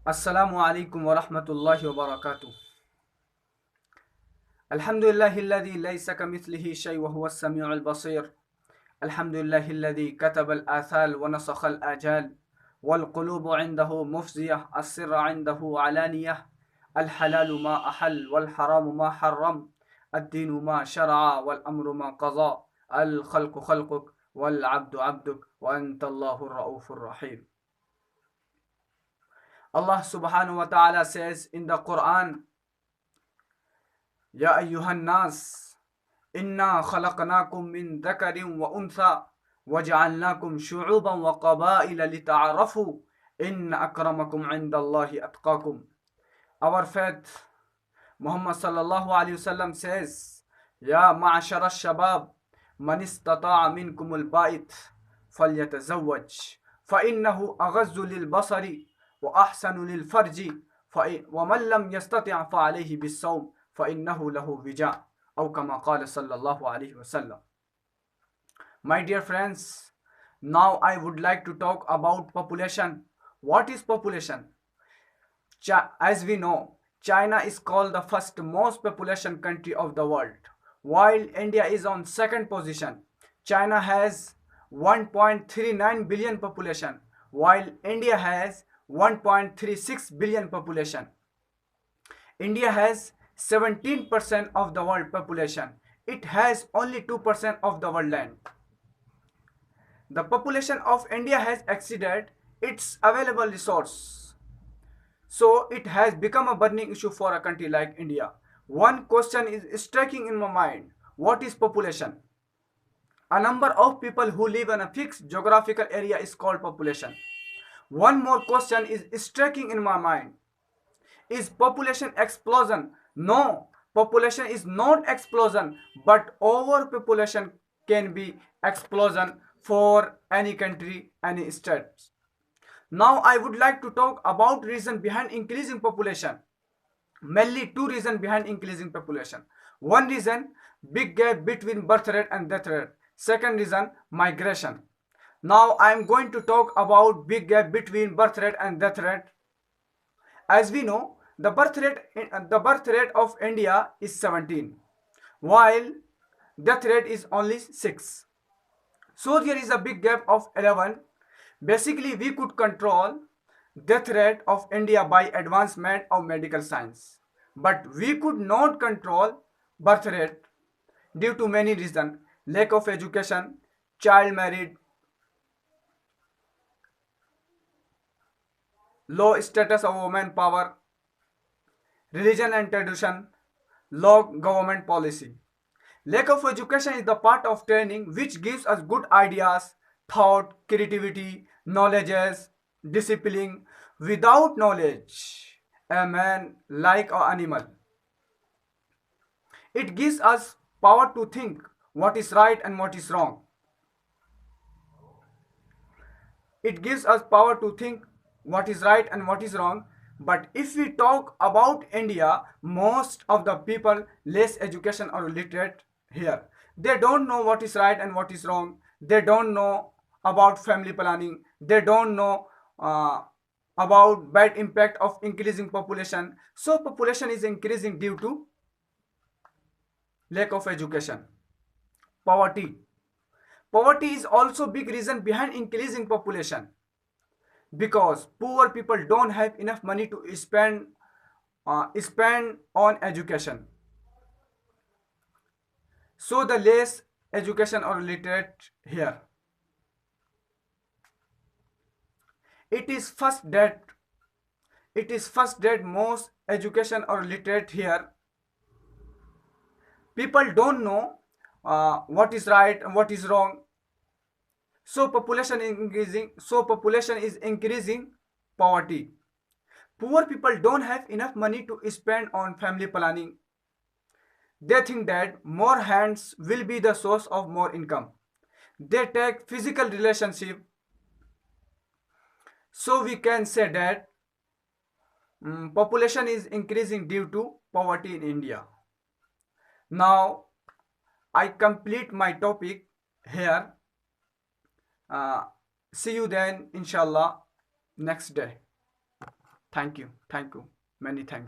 Assalamu alaikum wa rahmatullahi wa barakatuh. Alhamdulillahi alladhi laysa kamithlihi shay wa huwa as-sami'ul basir. Alhamdulillahi alladhi kataba al-athal wa nasakha al-ajal. والقلوب عنده مفزية السر عنده علانية الحلال ما أحل والحرام ما حرم الدين ما شرع والأمر ما قضى الخلق خلقك والعبد عبدك وأنت الله الرؤوف الرحيم. Allah subhanahu wa ta'ala says in the Quran, Ya ayyuhan nas, inna khalaqnakum min dhakarin wa untha, waja'alnakum shu'uban wa qabaila lita'arafu, inna akramakum indallahi atqakum. Our faith, Muhammad sallallahu alayhi wasallam says, Ya ma'ashara al-shabab, man istata'a minkum al-ba'it, falyatazawwaj, فإنه أغز للبصر وأحسن للفرج ومن لم يستطع فعليه بالصوم فإنه له وجاء أو كما قال صلى الله عليه وسلم. My dear friends, now I would like to talk about population. What is population? As we know, China is called the first most population country of the world, while India is on second position. China has 1.39 billion population, while India has 1.36 billion population. India has 17% of the world population. It has only 2% of the world land. The population of India has exceeded its available resource. So it has become a burning issue for a country like India. One question is striking in my mind. What is population? A number of people who live in a fixed geographical area is called population. One more question is striking in my mind. Is population explosion? No, population is not explosion, but overpopulation can be explosion for any country, any state. Now I would like to talk about reason behind increasing population. Mainly two reasons behind increasing population. One reason, big gap between birth rate and death rate. Second reason, migration. Now I am going to talk about big gap between birth rate and death rate. As we know, the birth rate of India is 17, while death rate is only 6. So there is a big gap of 11. Basically, we could control death rate of India by advancement of medical science, but we could not control birth rate due to many reasons: lack of education, child marriage, low status of women power, religion and tradition, low government policy. Lack of education is the part of training which gives us good ideas, thought, creativity, knowledges, discipline. Without knowledge, a man like an animal. It gives us power to think what is right and what is wrong. It gives us power to think what is right and what is wrong. But if we talk about India, most of the people less education or literate here. They don't know what is right and what is wrong. They don't know about family planning. They don't know about bad impact of increasing population. So population is increasing due to lack of education. Poverty. Poverty is also big reason behind increasing population, because poor people don't have enough money to spend on education. So the less education or literate here. It is first that most education or literate here. People don't know what is right and what is wrong. So population is increasing poverty. Poor people don't have enough money to spend on family planning. They think that more hands will be the source of more income. They take physical relationship. So we can say that population is increasing due to poverty in India. Now I complete my topic here. See you then, inshallah, next day. Thank you, many thanks.